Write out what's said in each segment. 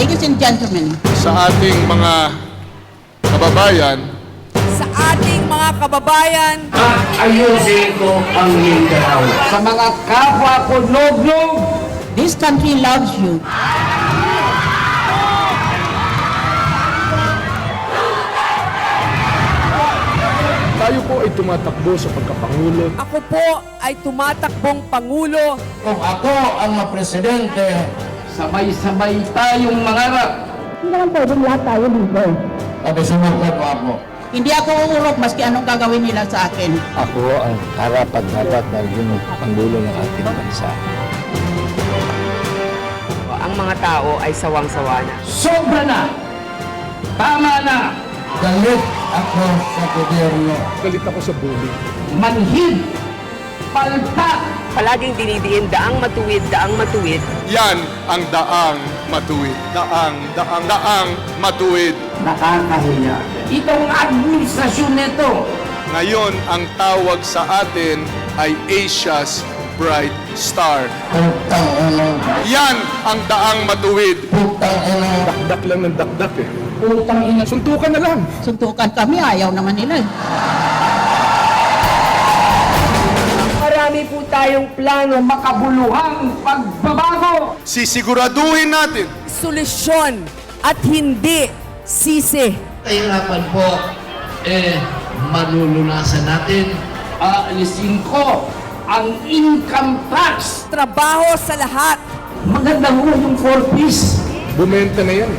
Ladies and gentlemen, sa ating mga kababayan, Ayusin ko ang Mindanao. Sa mga kapwa ko log-log, this country loves you. tayo po ay tumatakbo sa pagkapangulo. Ako po ay tumatakbong Pangulo. kung ako ang mapresidente, sabay-sabay tayong mangarap. Hindi naman pwedeng lahat tayo dito. Sabi sumukat mo ako. Hindi ako uurok maski anong gagawin nila sa akin. Ako ang karapat-dapat na maging Pangulo ng ating bansa. Ang mga tao ay sawang-sawa na. Sobra na! Tama na! Galit ako sa gobyerno. Galit ako sa bullying. Manhid! Palpak! Palaging dinidiin, daang matuwid. Yan ang daang matuwid. Daang matuwid. Nakakahiya. Itong administrasyon nito, Ngayon, ang tawag sa atin ay Asia's Bright Star. putang inang, Yan ang daang matuwid. putang inang, Dakdak lang ng dakdak eh. putang inang. Suntukan na lang. Suntukan kami, ayaw naman nila. Marami po tayong plano makabuluhang pagbabago. Sisiguraduhin natin Solusyon at hindi sisi. Kahirapan po, malulunasan natin. Aalisin ko ang income tax. Trabaho sa lahat. Maganda ho yung 4-piece. bumenta na yan.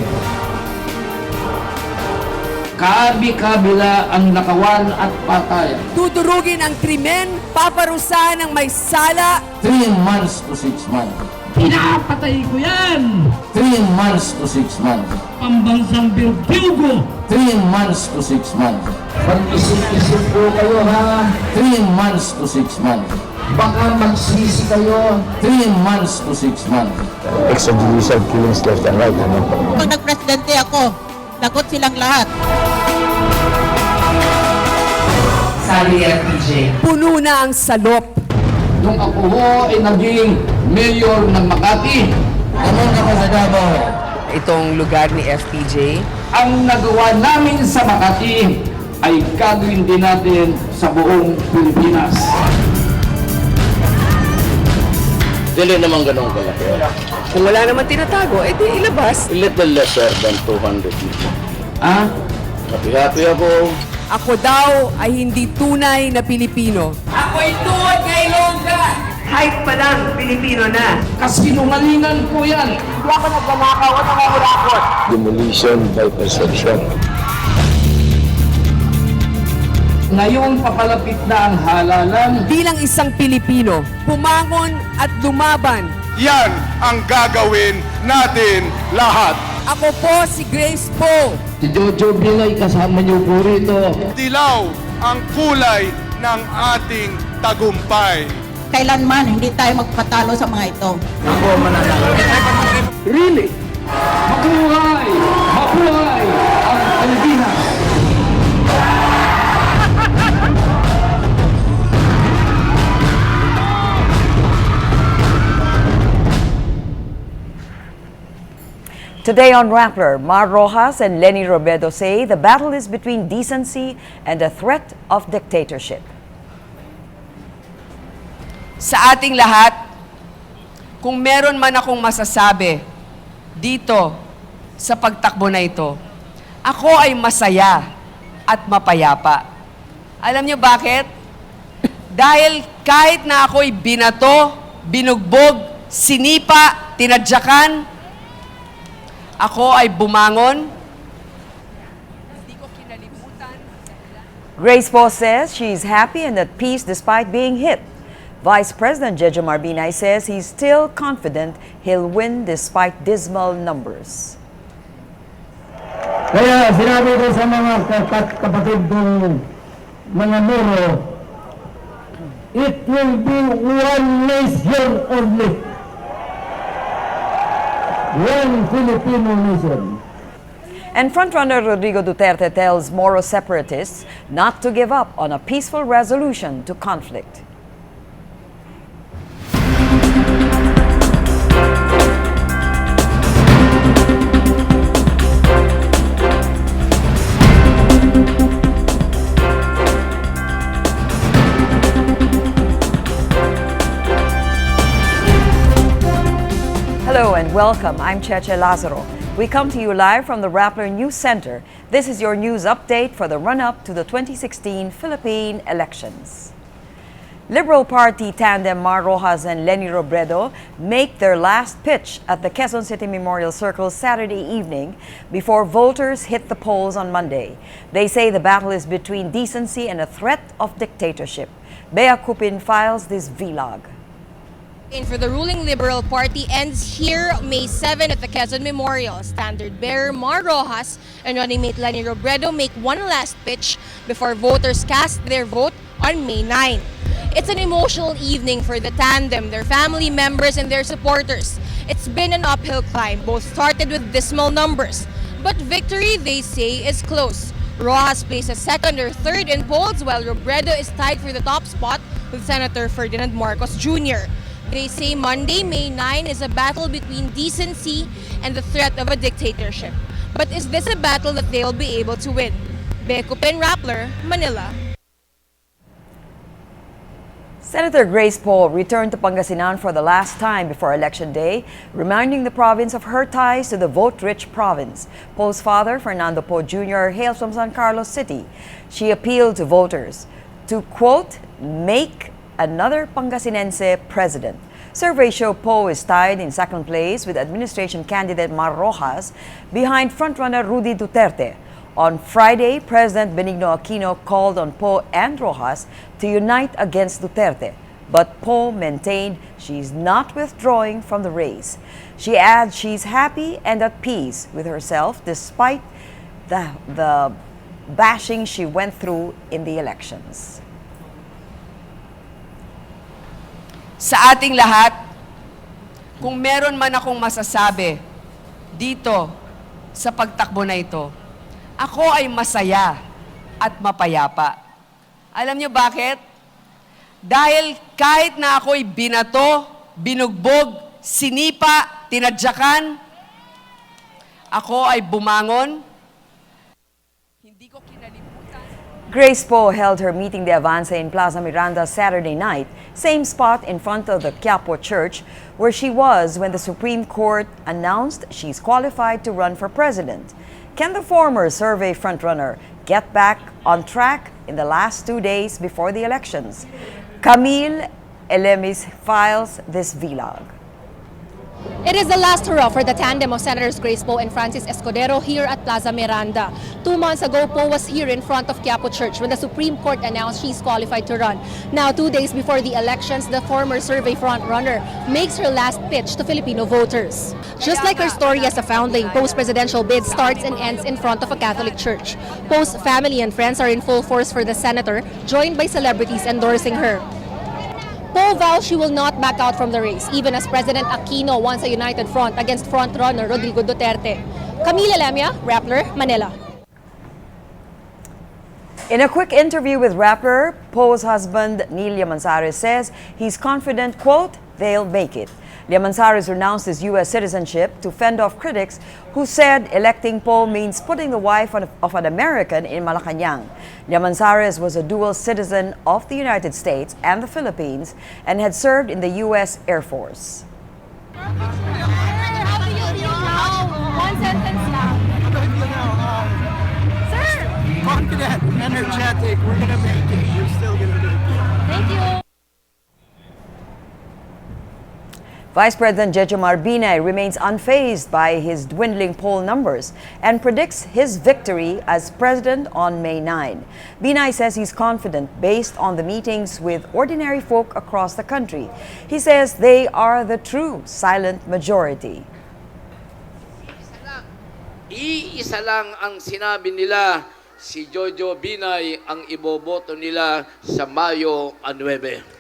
Kabi-kabila ang nakawan at patay. Dudurugin ang krimen, paparusahan ng may sala. 3 months to 6 months. Pinapatay ko yan! 3 months to 6 months. Pambansang Bilbyugo! 3 months to 6 months. Pag-isip-isip po kayo ha. 3 months to 6 months. Baka magsisi kayo. 3 months to 6 months. Extrajudicial killings left and right. Pag nagpresidente ako, lagot silang lahat. Sabi FPJ. Puno na ang salop. Nung ako ho ay naging mayor ng Makati, ganun ako sa Davao. Itong lugar ni FPJ. Ang nagawa namin sa Makati ay gagawin din natin sa buong Pilipinas. Dili naman ganun kalaki. Kung wala naman tinatago, edi ilabas. A little lesser than 200 people. Ah? Happy ako. Ako daw ay hindi tunay na Pilipino. Ako'y tuwad kay Ilongga! Kahit pa lang, Pilipino na. Kasinungalingan po yan. Hindi ako nagnanakaw at nangungurakot. Demolition by perception. Ngayon papalapit na ang halalan. Bilang isang Pilipino, pumangon at lumaban. Yan ang gagawin natin lahat. Ako po si Grace Po. Si Jojo Binay kasama niyo po rito. Dilaw ang kulay ng ating tagumpay. Kailanman, hindi tayo magpatalo sa mga ito. Really? Mabuhay! Mabuhay ang Pilipinas! Today on Rappler, Mar Rojas and Lenny Robredo say the battle is between decency and the threat of dictatorship. Sa ating lahat, kung meron man akong masasabi dito sa pagtakbo na ito, ako ay masaya at mapayapa. Alam niyo bakit? Dahil kahit na ako'y binato, binugbog, sinipa, tinadyakan, ako ay bumangon. Hindi ko kinalimutan. Grace Po says she's happy and at peace despite being hit. Vice President Jejo Marbinay says he's still confident he'll win despite dismal numbers. Kaya sinabi ko sa mga kapatid kong mga Moro, it will be one nation only. One Filipino nation. And frontrunner Rodrigo Duterte tells Moro separatists not to give up on a peaceful resolution to conflict. Welcome, I'm Cheche Lazaro. We come to you live from the Rappler News Center. This is your news update for the run-up to the 2016 Philippine elections. Liberal Party tandem Mar Rojas and Leni Robredo make their last pitch at the Quezon City Memorial Circle Saturday evening before voters hit the polls on Monday. They say the battle is between decency and a threat of dictatorship. Bea Cupin files this vlog. For the ruling Liberal Party ends here May 7 at the Quezon Memorial. Standard bearer Mar Rojas and running mate Leni Robredo make one last pitch before voters cast their vote on May 9. It's an emotional evening for the tandem, their family members, and their supporters. It's been an uphill climb. Both started with dismal numbers. But victory, they say, is close. Rojas places second or third in polls, while Robredo is tied for the top spot with Senator Ferdinand Marcos Jr. They say Monday, May 9, is a battle between decency and the threat of a dictatorship. But is this a battle that they'll be able to win? Becupin, Rappler, Manila. Senator Grace Poe returned to Pangasinan for the last time before Election Day, reminding the province of her ties to the vote-rich province. Poe's father, Fernando Poe Jr., hails from San Carlos City. She appealed to voters to, quote, make another Pangasinense president. Surveys show Poe is tied in second place with administration candidate Mar Rojas behind frontrunner Rudy Duterte. On Friday, President Benigno Aquino called on Poe and Rojas to unite against Duterte, but Poe maintained she's not withdrawing from the race. She adds she's happy and at peace with herself despite the bashing she went through in the elections. Sa ating lahat, kung meron man akong masasabi dito sa pagtakbo na ito, ako ay masaya at mapayapa. Alam niyo bakit? Dahil kahit na ako'y binato, binugbog, sinipa, tinadyakan, ako ay bumangon. Hindi ko kinalimutan. Grace Poe held her meeting de avance in Plaza Miranda Saturday night, same spot in front of the Quiapo Church where she was when the Supreme Court announced she's qualified to run for president. Can the former survey frontrunner get back on track in the last 2 days before the elections? Camille Elemis files this vlog. It is the last hurrah for the tandem of Senators Grace Poe and Francis Escudero here at Plaza Miranda. 2 months ago, Poe was here in front of Quiapo Church when the Supreme Court announced she's qualified to run. Now, 2 days before the elections, the former survey frontrunner makes her last pitch to Filipino voters. Just like her story as a foundling, Poe's presidential bid starts and ends in front of a Catholic church. Poe's family and friends are in full force for the senator, joined by celebrities endorsing her. Poe vows she will not back out from the race, even as President Aquino wants a united front against frontrunner Rodrigo Duterte. Camila Lemia, Rappler, Manila. In a quick interview with Rappler, Poe's husband Neil Llamanzares says he's confident, quote, they'll make it. Llamanzares renounced his U.S. citizenship to fend off critics who said electing Poe means putting the wife of an American in Malacanang. Llamanzares was a dual citizen of the United States and the Philippines and had served in the U.S. Air Force. How do you feel now? One sentence now. Sir! Confident, energetic, we're gonna make it. We're still gonna make it. Thank you. Vice President Jejomar Binay remains unfazed by his dwindling poll numbers and predicts his victory as president on May 9. Binay says he's confident based on the meetings with ordinary folk across the country. He says they are the true silent majority. Iisa lang ang sinabi nila, si Jojo Binay ang iboboto nila sa Mayo 9.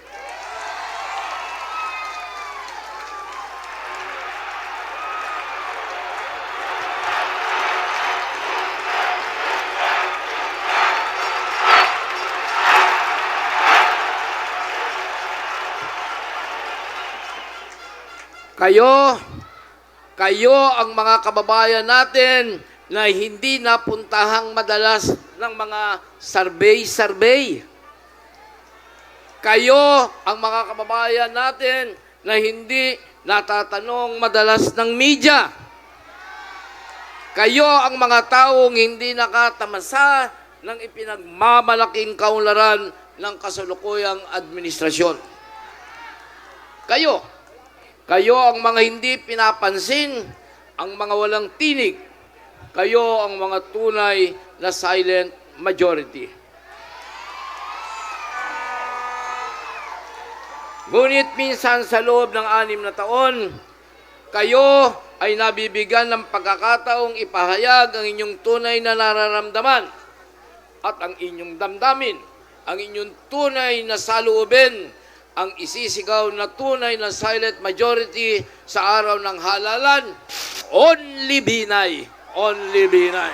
Kayo ang mga kababayan natin na hindi napuntahang madalas ng mga survey. Kayo ang mga kababayan natin na hindi natatanong madalas ng media. Kayo ang mga taong hindi nakatamasa ng ipinagmamalaking kaunlaran ng kasalukuyang administrasyon. Kayo ang mga hindi pinapansin, ang mga walang tinig. Kayo ang mga tunay na silent majority. Ngunit minsan sa loob ng 6 na taon, kayo ay nabibigyan ng pagkakataong ipahayag ang inyong tunay na nararamdaman at ang inyong damdamin, ang inyong tunay na saloobin, ang isisigaw na tunay na silent majority sa araw ng halalan. Only Binay! Only Binay!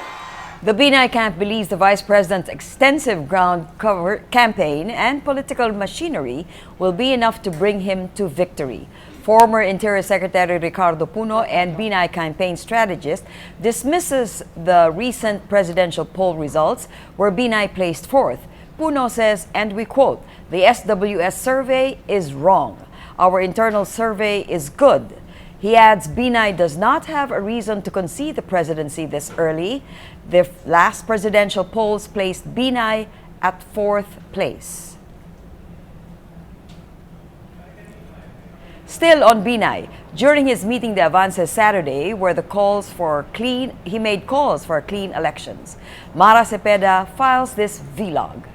The Binay camp believes the Vice President's extensive ground cover campaign and political machinery will be enough to bring him to victory. Former Interior Secretary Ricardo Puno and Binay campaign strategist dismisses the recent presidential poll results where Binay placed fourth. Puno says, and we quote, "The SWS survey is wrong. Our internal survey is good." He adds Binay does not have a reason to concede the presidency this early. The last presidential polls placed Binay at fourth place. Still on Binay, during his meeting de Avances Saturday, where he made calls for clean elections. Mara Cepeda files this vlog.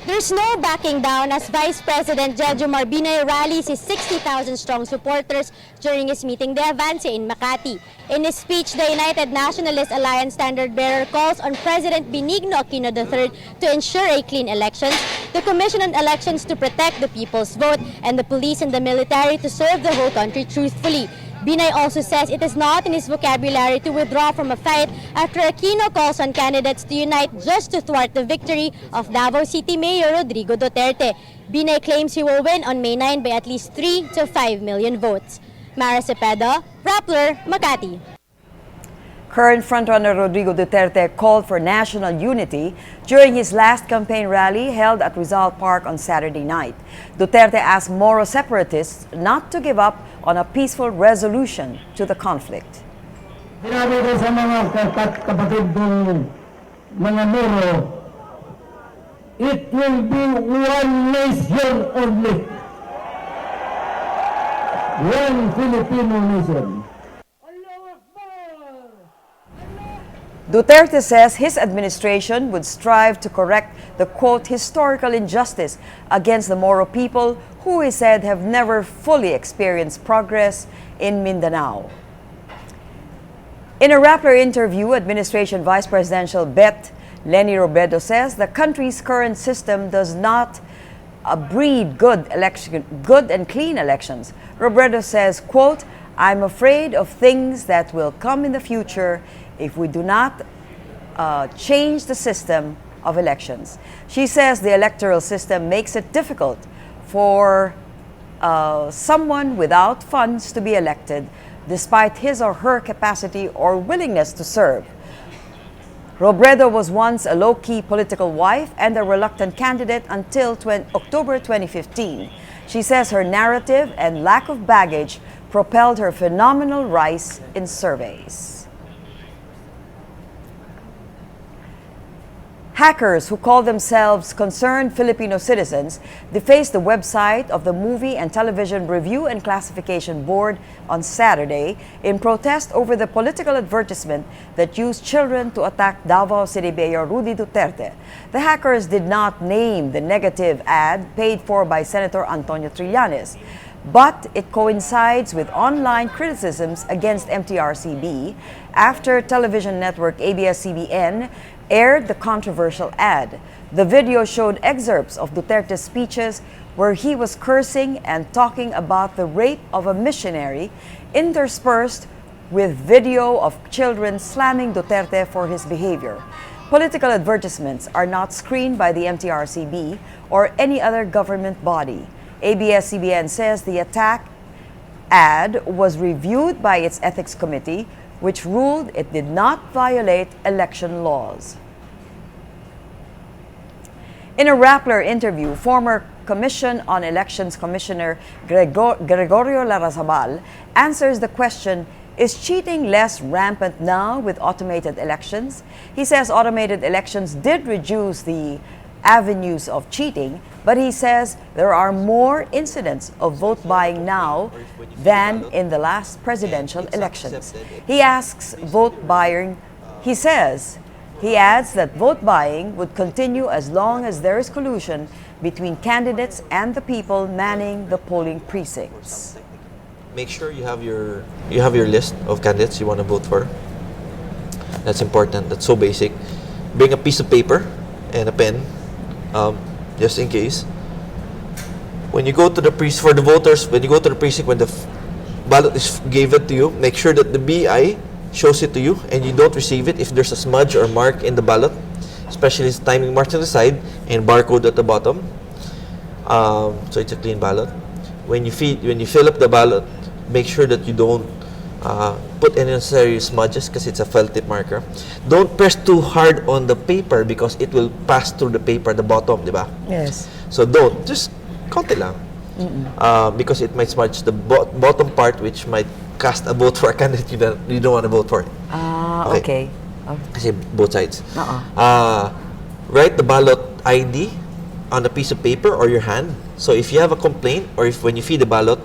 There's no backing down as Vice President Jejomar Binay rallies his 60,000-strong supporters during his meeting de Avance in Makati. In his speech, the United Nationalist Alliance standard-bearer calls on President Benigno Aquino III to ensure a clean elections, the Commission on Elections to protect the people's vote, and the police and the military to serve the whole country truthfully. Binay also says it is not in his vocabulary to withdraw from a fight after Aquino calls on candidates to unite just to thwart the victory of Davao City Mayor Rodrigo Duterte. Binay claims he will win on May 9 by at least 3 to 5 million votes. Mara Cepeda, Rappler, Makati. Current frontrunner Rodrigo Duterte called for national unity during his last campaign rally held at Rizal Park on Saturday night. Duterte asked Moro separatists not to give up on a peaceful resolution to the conflict. Sinabi ko sa mga kapatid ng mga Moro, it will be one nation only. One Filipino nation. Duterte says his administration would strive to correct the, quote, historical injustice against the Moro people who he said have never fully experienced progress in Mindanao. In a Rappler interview, Administration Vice Presidential Bet Leni Robredo says the country's current system does not breed good and clean elections. Robredo says, quote, "I'm afraid of things that will come in the future if we do not change the system of elections." She says the electoral system makes it difficult for someone without funds to be elected despite his or her capacity or willingness to serve. Robredo was once a low-key political wife and a reluctant candidate until October 2015. She says her narrative and lack of baggage propelled her phenomenal rise in surveys. Hackers who call themselves concerned Filipino citizens defaced the website of the Movie and Television Review and Classification Board on Saturday in protest over the political advertisement that used children to attack Davao City Mayor Rudy Duterte. The hackers did not name the negative ad paid for by Senator Antonio Trillanes, but it coincides with online criticisms against MTRCB after television network ABS-CBN aired the controversial ad. The video showed excerpts of Duterte's speeches where he was cursing and talking about the rape of a missionary, interspersed with video of children slamming Duterte for his behavior. Political advertisements are not screened by the MTRCB or any other government body. ABS-CBN says the attack ad was reviewed by its ethics committee, which ruled it did not violate election laws. In a Rappler interview, former Commission on Elections Commissioner Gregorio Larrazabal answers the question, is cheating less rampant now with automated elections? He says automated elections did reduce the avenues of cheating, but he says there are more incidents of vote buying now than in the last presidential elections. He asks vote buying, he adds that vote buying would continue as long as there is collusion between candidates and the people manning the polling precincts. Make sure you have your list of candidates you want to vote for. That's important. That's so basic. Bring a piece of paper and a pen, just in case. When you go to the precinct for the voters, when you go to the precinct, when the ballot is given to you, make sure that the BI shows it to you and you don't receive it if there's a smudge or mark in the ballot, especially timing marks on the side and barcode at the bottom. So it's a clean ballot. When you fill up the ballot, make sure that you don't put any unnecessary smudges because it's a felt tip marker. Don't press too hard on the paper because it will pass through the paper at the bottom, di ba? Yes. So don't, just konti lang. Because it might smudge the bottom part, which might cast a vote for a candidate you don't want to vote for. Okay. Kasi both sides. Write the ballot ID on a piece of paper or your hand. So if you have a complaint or if when you feed the ballot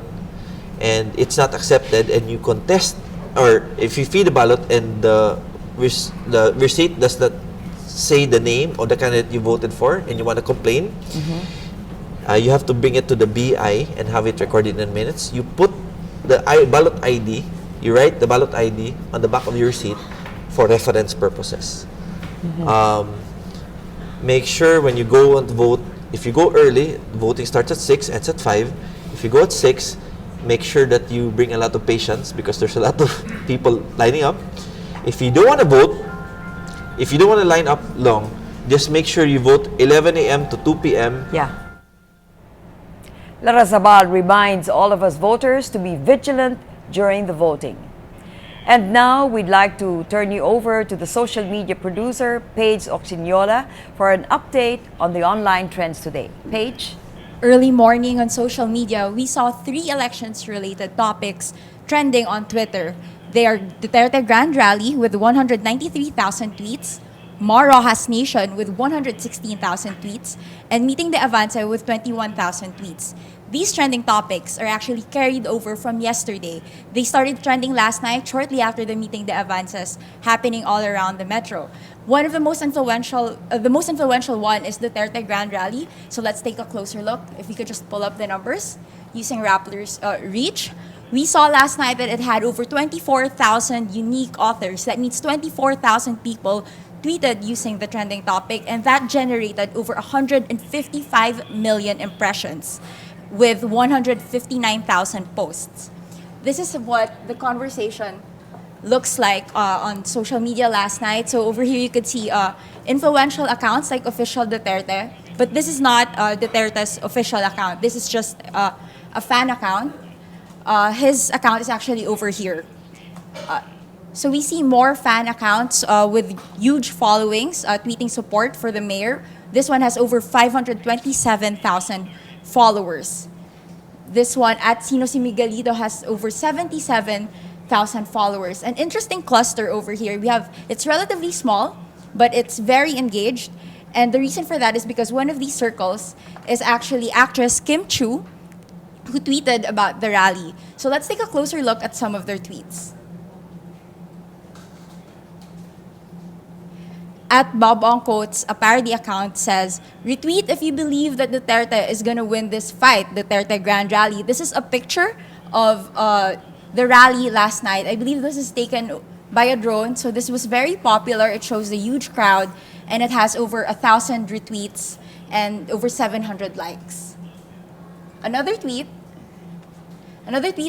and it's not accepted and you contest, or if you feed the ballot and the receipt does not say the name of the candidate you voted for and you want to complain, you have to bring it to the BI and have it recorded in minutes. You put the ballot ID, you write the ballot ID on the back of your receipt for reference purposes. Make sure when you go and vote, if you go early, voting starts at 6, ends at 5. If you go at 6, make sure that you bring a lot of patience because there's a lot of people lining up. If you don't want to vote, if you don't want to line up long, just make sure you vote 11 a.m. to 2 p.m. Yeah. Larrazabal reminds all of us voters to be vigilant during the voting. And now we'd like to turn you over to the social media producer, Paige Oxiniola, for an update on the online trends today. Paige? Early morning on social media, we saw 3 elections-related topics trending on Twitter. They are Duterte Grand Rally with 193,000 tweets, Mar Rojas Nation with 116,000 tweets, and Meeting de Avance with 21,000 tweets. These trending topics are actually carried over from yesterday. They started trending last night, shortly after the Meeting de Avances happening all around the metro. One of the most influential one is the Duterte Grand Rally. So let's take a closer look. If we could just pull up the numbers using Rappler's reach. We saw last night that it had over 24,000 unique authors. That means 24,000 people tweeted using the trending topic, and that generated over 155 million impressions with 159,000 posts. This is what the conversation looks like on social media last night. So over here you could see influential accounts like Official Duterte, but this is not Duterte's official account. This is just a fan account. His account is actually over here. So we see more fan accounts with huge followings tweeting support for the mayor. This one has over 527,000 followers. This one at Sino Si Miguelito has over 77,000 followers. An interesting cluster over here. It's relatively small, but it's very engaged. And the reason for that is because one of these circles is actually actress Kim Chiu, who tweeted about the rally. So let's take a closer look at some of their tweets. At Bob on Quotes, a parody account says, retweet if you believe that Duterte is going to win this fight, Duterte Grand Rally. This is a picture of the rally last night. I believe this is taken by a drone, so this was very popular. It shows a huge crowd, and it has over 1,000 retweets and over 700 likes. Another tweet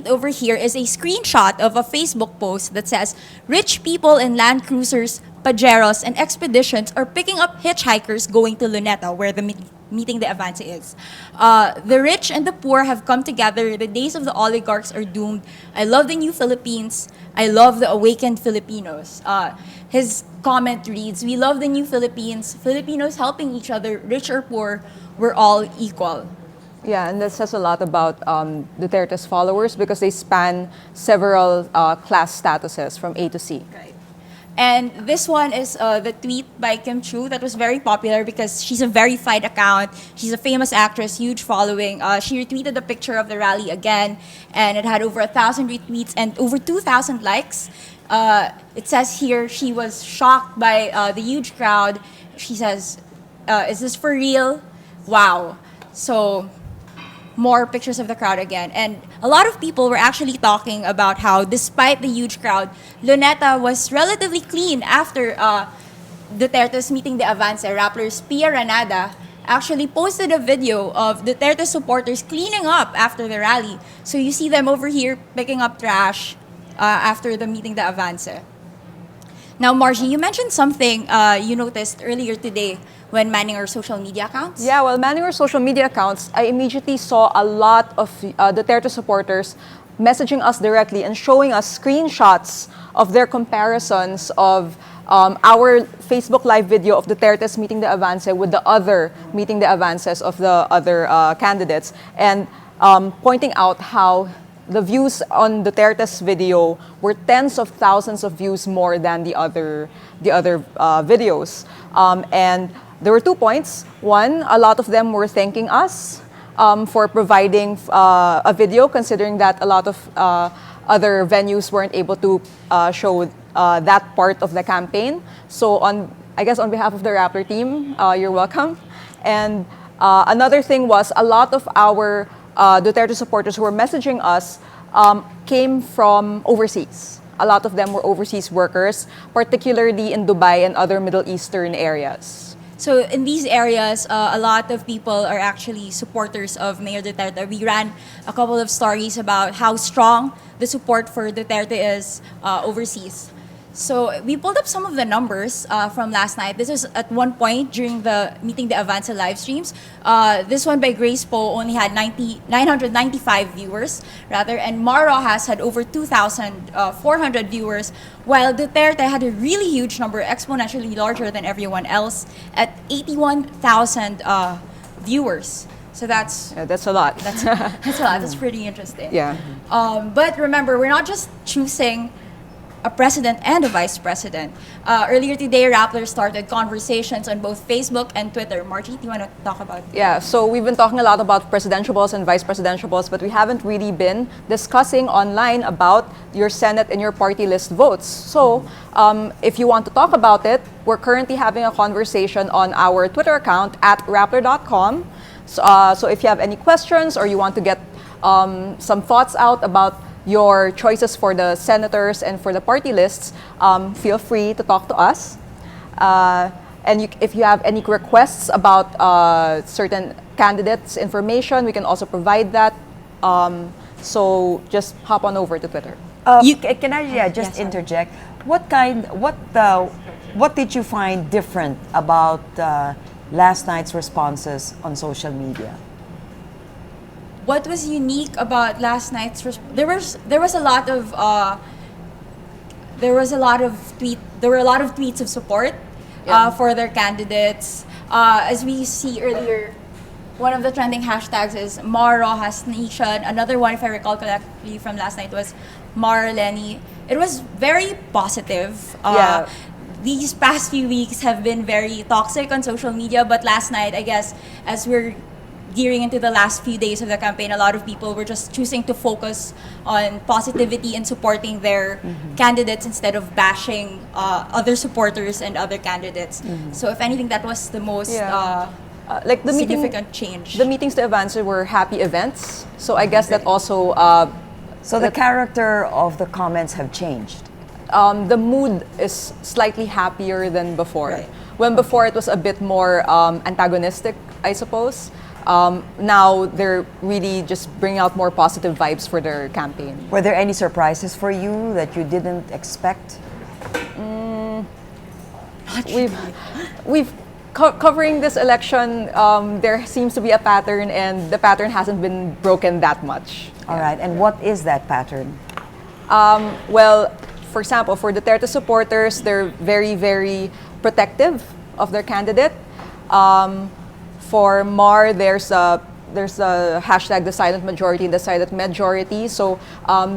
over here is a screenshot of a Facebook post that says, rich people in Land Cruisers, Pajeros, and Expeditions are picking up hitchhikers going to Luneta, where the Meeting the Avance is. The rich and the poor have come together. The days of the oligarchs are doomed. I love the new Philippines. I love the awakened Filipinos. His comment reads, we love the new Philippines. Filipinos helping each other, rich or poor, we're all equal. Yeah, and that says a lot about Duterte's followers because they span several class statuses from A to C. Right. And this one is the tweet by Kim Chu that was very popular because she's a verified account. She's a famous actress, huge following. She retweeted the picture of the rally again, and it had over 1,000 retweets and over 2,000 likes. It says here she was shocked by the huge crowd. She says, is this for real? Wow. So more pictures of the crowd again. And a lot of people were actually talking about how despite the huge crowd, Luneta was relatively clean after Duterte's Meeting the Avance. Rappers Pia Ranada actually posted a video of Duterte supporters cleaning up after the rally. So you see them over here picking up trash after the Meeting the Avance. Now, Margie, you mentioned something you noticed earlier today when manning our social media accounts? Yeah, while manning our social media accounts, I immediately saw a lot of Duterte supporters messaging us directly and showing us screenshots of their comparisons of our Facebook Live video of Duterte's Meeting the Avance with the other Meeting the Avances of the other candidates, and pointing out how the views on Duterte's video were tens of thousands of views more than the other videos. And there were 2 points. One, a lot of them were thanking us for providing a video, considering that a lot of other venues weren't able to show that part of the campaign. So I guess on behalf of the Rappler team, you're welcome. And another thing was a lot of our Duterte supporters who were messaging us came from overseas. A lot of them were overseas workers, particularly in Dubai and other Middle Eastern areas. So in these areas, a lot of people are actually supporters of Mayor Duterte. We ran a couple of stories about how strong the support for Duterte is overseas. So we pulled up some of the numbers from last night. This was at one point during the Meeting the Avance live streams. This one by Grace Poe only had 995 viewers, rather, and Mar Rojas had over 2,400 viewers, while Duterte had a really huge number, exponentially larger than everyone else, at 81,000 viewers. So that's a lot. That's a lot. That's pretty interesting. Yeah. But remember, we're not just choosing a president and a vice president. Earlier today, Rappler started conversations on both Facebook and Twitter. Margie, do you want to talk about that? Yeah, so we've been talking a lot about presidential balls and vice presidential balls, but we haven't really been discussing online about your Senate and your party list votes. So if you want to talk about it, we're currently having a conversation on our Twitter account at Rappler.com. So if you have any questions or you want to get some thoughts out about your choices for the senators and for the party lists, feel free to talk to us. And if you have any requests about certain candidates' information, we can also provide that. So just hop on over to Twitter. Can I just interject? What did you find different about last night's responses on social media? What was unique about last night's there were a lot of tweets of support for their candidates. As we see earlier, one of the trending hashtags is Mar Rojas Nation. Another one, if I recall correctly from last night, was Mar Lenny. It was very positive. These past few weeks have been very toxic on social media, but last night, I guess, as we're gearing into the last few days of the campaign, a lot of people were just choosing to focus on positivity and supporting their candidates instead of bashing other supporters and other candidates. So if anything, that was the most like the significant change. The meetings to Avance were happy events. So I guess that also... so the character of the comments have changed? The mood is slightly happier than before. Right. When before it was a bit more antagonistic, I suppose. Now they're really just bringing out more positive vibes for their campaign. Were there any surprises for you that you didn't expect? covering this election, there seems to be a pattern, and the pattern hasn't been broken that much. All right, and what is that pattern? Well, for example, for Duterte supporters, they're very, very protective of their candidate. For Mar, there's a hashtag the silent majority and the silent majority. So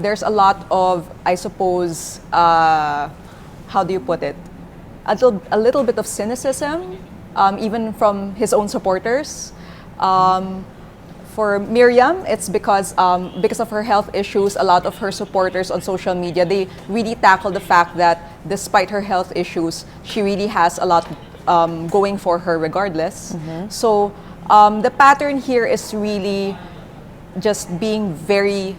there's a lot of, I suppose, how do you put it? A little bit of cynicism, even from his own supporters. For Miriam, it's because of her health issues, a lot of her supporters on social media, they really tackle the fact that despite her health issues, she really has a lot going for her regardless. So the pattern here is really just being very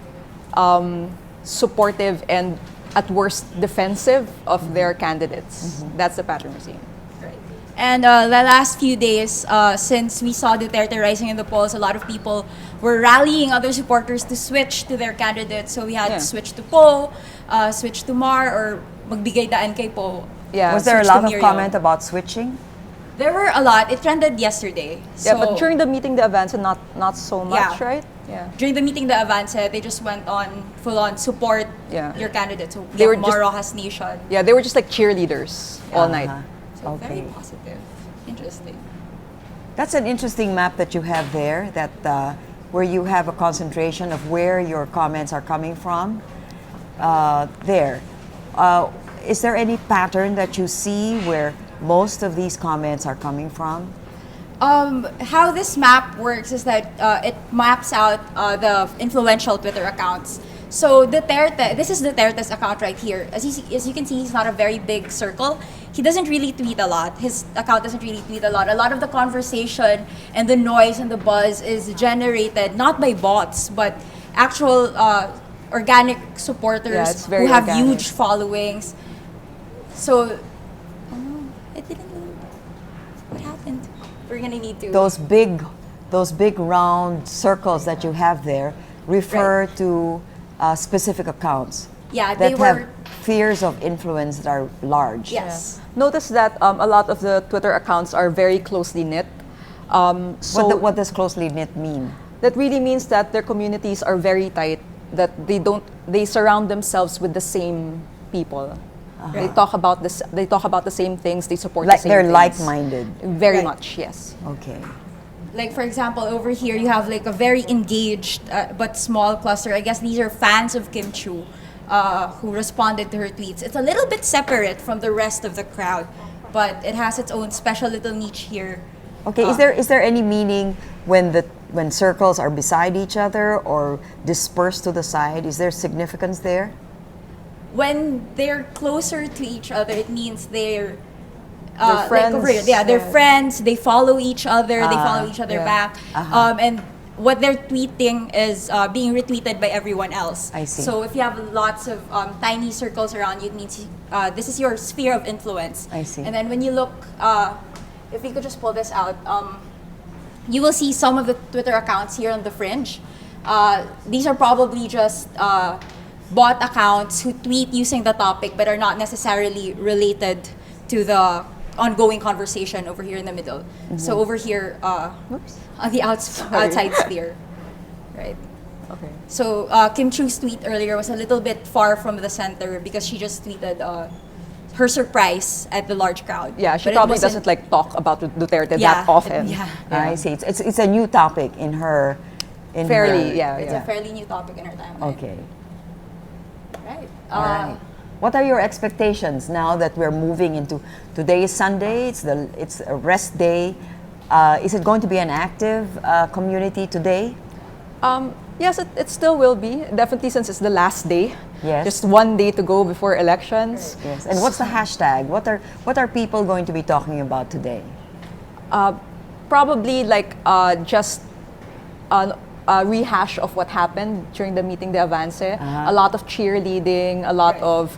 supportive and at worst defensive of their candidates. That's the pattern we're seeing. And the last few days, since we saw Duterte rising in the polls, a lot of people were rallying other supporters to switch to their candidates. So we had to switch to Poe, switch to Mar, or magbigay daan kay Poe. Yeah. Was there a lot of comment about switching? There were a lot. It trended yesterday. Yeah, but during the meeting, the Avance, not so much, right? Yeah. During the meeting, the Avance, they just went on full-on support your candidate. So they were Mar Rojas Nation. Yeah, they were just like cheerleaders all night. So very positive. Interesting. That's an interesting map that you have there, that where you have a concentration of where your comments are coming from. There. Is there any pattern that you see where most of these comments are coming from? How this map works is that it maps out the influential Twitter accounts. So Duterte, this is Duterte's account right here. As you can see, he's not a very big circle. He doesn't really tweet a lot. His account doesn't really tweet a lot. A lot of the conversation and the noise and the buzz is generated not by bots, but actual organic supporters who have huge followings. So, it didn't load. What happened? We're gonna need to. Those big round circles that you have there refer to specific accounts. Yeah, that have spheres of influence that are large. Yes. Notice that a lot of the Twitter accounts are very closely knit. What does closely knit mean? That really means that their communities are very tight. That they surround themselves with the same people. They talk about this. They talk about the same things. They support the same they're things. like-minded. Very much, yes. Okay. Like for example, over here you have like a very engaged but small cluster. I guess these are fans of Kim Chiu who responded to her tweets. It's a little bit separate from the rest of the crowd, but it has its own special little niche here. Okay. Is there any meaning when circles are beside each other or dispersed to the side? Is there significance there? When they're closer to each other, it means they're friends. like over here. They're friends. They follow each other. They follow each other back. And what they're tweeting is being retweeted by everyone else. I see. So if you have lots of tiny circles around you, it means this is your sphere of influence. I see. And then when you look, if we could just pull this out, you will see some of the Twitter accounts here on the fringe. These are probably just bot accounts who tweet using the topic but are not necessarily related to the ongoing conversation over here in the middle. So over here, on the outside sphere, right? Okay. So Kim Chiu's tweet earlier was a little bit far from the center because she just tweeted her surprise at the large crowd. Yeah, she But it probably wasn't- doesn't like talk about Duterte that often. I see. It's a new topic in her. Fairly, her, It's a fairly new topic in her timeline. Okay. Right. All right. What are your expectations now that we're moving into today is Sunday? It's a rest day. Is it going to be an active community today? Yes, it still will be. Definitely, since it's the last day. Yes. Just one day to go before elections. Yes. And what's the hashtag? What are people going to be talking about today? Probably like just a rehash of what happened during the meeting de Avance. A lot of cheerleading, a lot of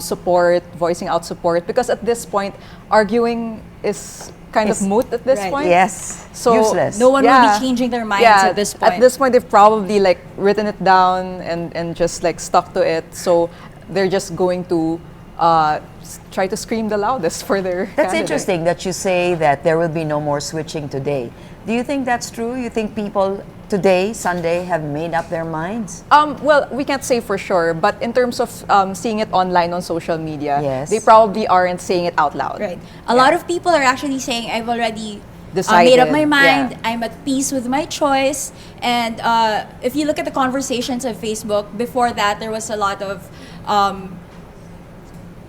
support, voicing out support. Because at this point, arguing is kind of moot at this point. Yes. So useless. No one will be changing their minds at this point. At this point, they've probably like written it down and just like stuck to it. So they're just going to try to scream the loudest for their That's candidate. interesting that you say that there will be no more switching today. Do you think that's true? You think people today, Sunday, have made up their minds? Well, we can't say for sure, but in terms of seeing it online on social media, Yes. they probably aren't saying it out loud. Right. A lot of people are actually saying, I've already Decided, made up my mind. yeah. I'm at peace with my choice. And if you look at the conversations on Facebook, before that, there was a lot of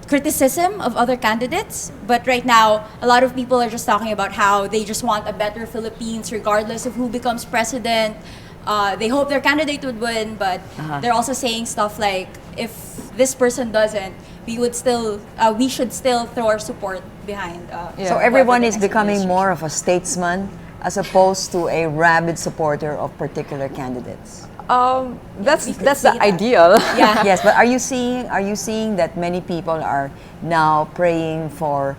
criticism of other candidates. But right now, a lot of people are just talking about how they just want a better Philippines regardless of who becomes president. They hope their candidate would win, but they're also saying stuff like, if this person doesn't, we should still throw our support behind. So everyone is becoming more of a statesman as opposed to a rabid supporter of particular candidates. That's the ideal. Yeah. Yes, but are you seeing that many people are now praying for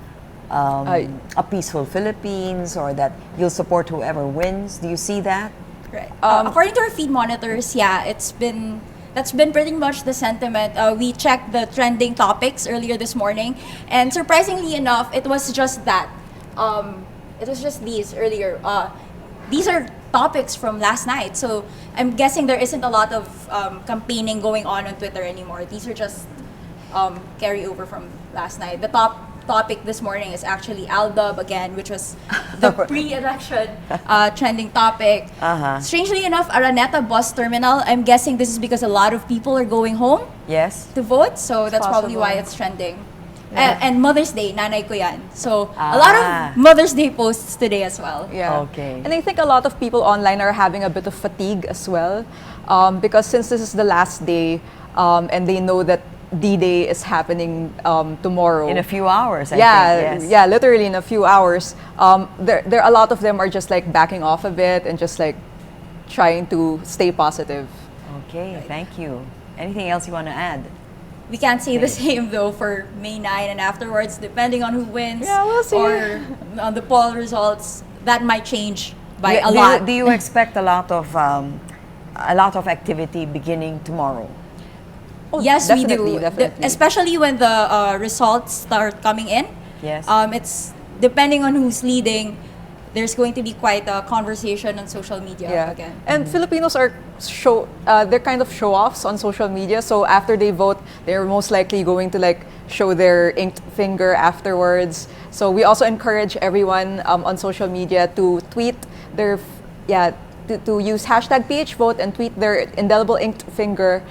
a peaceful Philippines, or that you'll support whoever wins? Do you see that? Right. According to our feed monitors, yeah, that's been pretty much the sentiment. We checked the trending topics earlier this morning, and surprisingly enough, it was just that. It was just these earlier. These are topics from last night, so I'm guessing there isn't a lot of campaigning going on Twitter anymore. These are just carryover from last night. The top topic this morning is actually Aldab again, which was the pre-election trending topic. Strangely enough, Araneta bus terminal, I'm guessing this is because a lot of people are going home to vote, so that's probably why it's trending. And Mother's Day, nanay ko yan. So, a lot of Mother's Day posts today as well. Yeah. Okay. And I think a lot of people online are having a bit of fatigue as well, because since this is the last day, and they know that D-Day is happening tomorrow. In a few hours, I think, yes. Yeah, literally in a few hours. There a lot of them are just like backing off a bit and just like trying to stay positive. Okay, thank you. Anything else you want to add? We can't say the same though for May 9 and afterwards, depending on who wins. Yeah, we'll see. Or on the poll results, that might change by a lot. Do you expect a lot of activity beginning tomorrow? Oh, yes, we do. Definitely. Especially when the results start coming in. Yes. It's depending on who's leading. There's going to be quite a conversation on social media again. And Filipinos are they're kind of show-offs on social media. So after they vote, they're most likely going to like show their inked finger afterwards. So we also encourage everyone on social media to tweet their to use hashtag PHVote and tweet their indelible inked finger,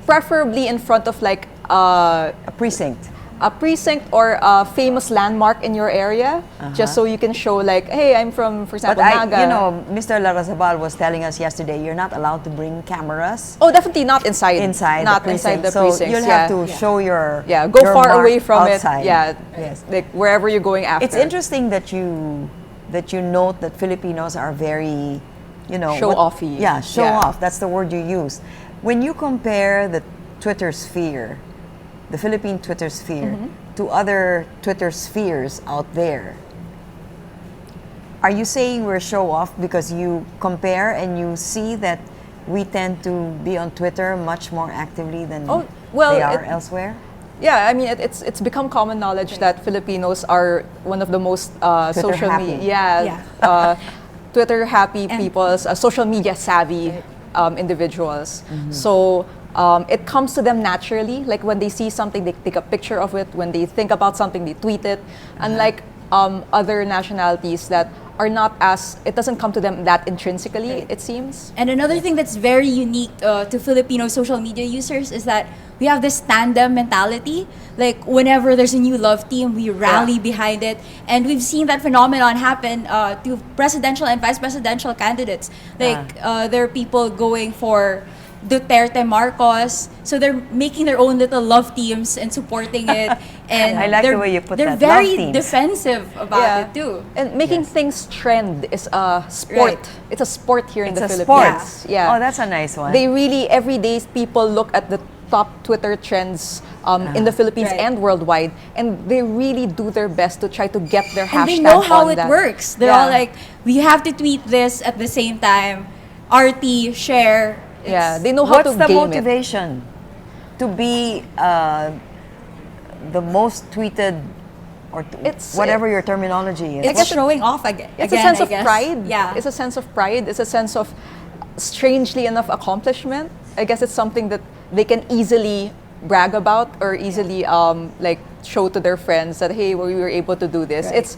preferably in front of like a precinct. A precinct or a famous landmark in your area, just so you can show like, hey, I'm from, for example, Naga. Mr. Larrazabal was telling us yesterday, you're not allowed to bring cameras. Oh, definitely not inside. Not the precinct. So you'll have to show your go your far mark away from outside. it. Yeah, yes. like wherever you're going after. It's interesting that you note that Filipinos are very, show-offy. Yeah, show-off. That's the word you use. When you compare the Twitter sphere, the Philippine Twitter sphere, to other Twitter spheres out there, are you saying we're show-off because you compare and you see that we tend to be on Twitter much more actively than they are elsewhere? Yeah, I mean, it's become common knowledge that Filipinos are one of the most social media, Twitter happy people, social media savvy individuals. So it comes to them naturally. Like when they see something, they take a picture of it. When they think about something, they tweet it. Unlike other nationalities that are not it doesn't come to them that intrinsically, it seems. And another thing that's very unique to Filipino social media users is that we have this tandem mentality. Like whenever there's a new love team, we rally behind it. And we've seen that phenomenon happen to presidential and vice presidential candidates. Like there are people going for Duterte, Marcos, so they're making their own little love teams and supporting it. And I like the way you put they're that. very defensive about it too. And making things trend is a sport. Right. It's a sport here in the Philippines. Sport. Yeah. Oh, that's a nice one. They really, every day, people look at the top Twitter trends in the Philippines and worldwide, and they really do their best to try to get their hashtag on that. And they know how it works. They're all like, we have to tweet this at the same time. RT, share. They know how to game it. What's the motivation to be the most tweeted, or whatever your terminology is. It's showing off again. It's a sense I of guess. pride. Yeah. It's a sense of pride. It's a sense of, strangely enough, accomplishment. I guess it's something that they can easily brag about or easily like show to their friends that, hey, we were able to do this. Right. It's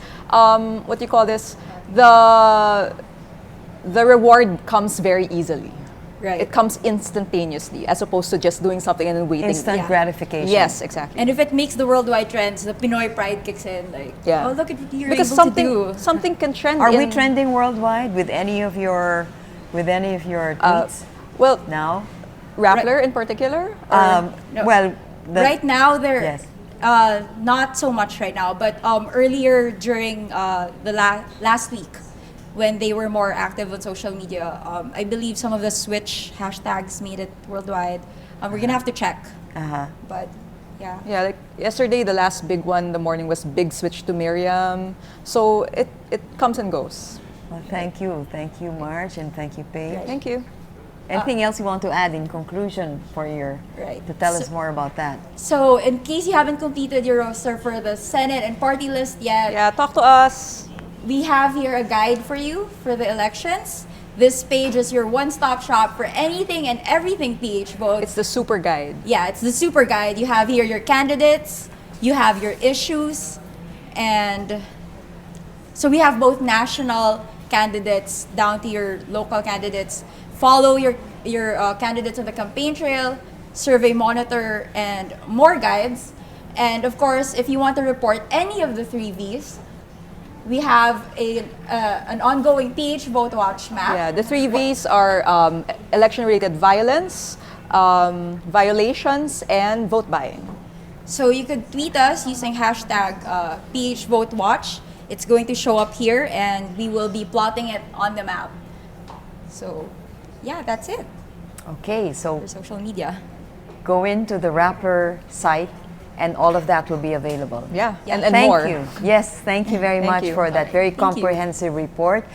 what do you call this? The reward comes very easily. Right. It comes instantaneously as opposed to just doing something and then waiting. Instant gratification. Yes, exactly. And if it makes the worldwide trends, the Pinoy pride kicks in. Like, Yeah. oh, look at what you're because able to do. something can trend. Are we in- trending worldwide with any of your tweets well, now? Rappler in particular? No. Well, Right now, they're Yes. not so much right now, but earlier during the last week, when they were more active on social media, I believe some of the switch hashtags made it worldwide. We're gonna have to check. But yeah. Yeah, like yesterday, the last big one in the morning was Big Switch to Miriam. So it comes and goes. Well, thank you, Marge, and thank you, Paige. Thank you. Anything else you want to add in conclusion to tell us more about that? So, in case you haven't completed your roster for the Senate and party list yet, yeah, talk to us. We have here a guide for you for the elections. This page is your one-stop shop for anything and everything PH vote. It's the super guide. Yeah, it's the super guide. You have here your candidates, you have your issues, and so we have both national candidates down to your local candidates. Follow your candidates on the campaign trail, survey monitor, and more guides. And of course, if you want to report any of the 3 Vs, we have an ongoing PH Vote Watch map. Yeah, the 3 Vs are election-related violence, violations, and vote buying. So you could tweet us using hashtag PH Vote Watch. It's going to show up here, and we will be plotting it on the map. So, yeah, that's it. Okay, so for social media. Go into the wrapper site, and all of that will be available. Yeah, and thank more. you. Yes, thank you very Thank much you. for that very Thank you. comprehensive report.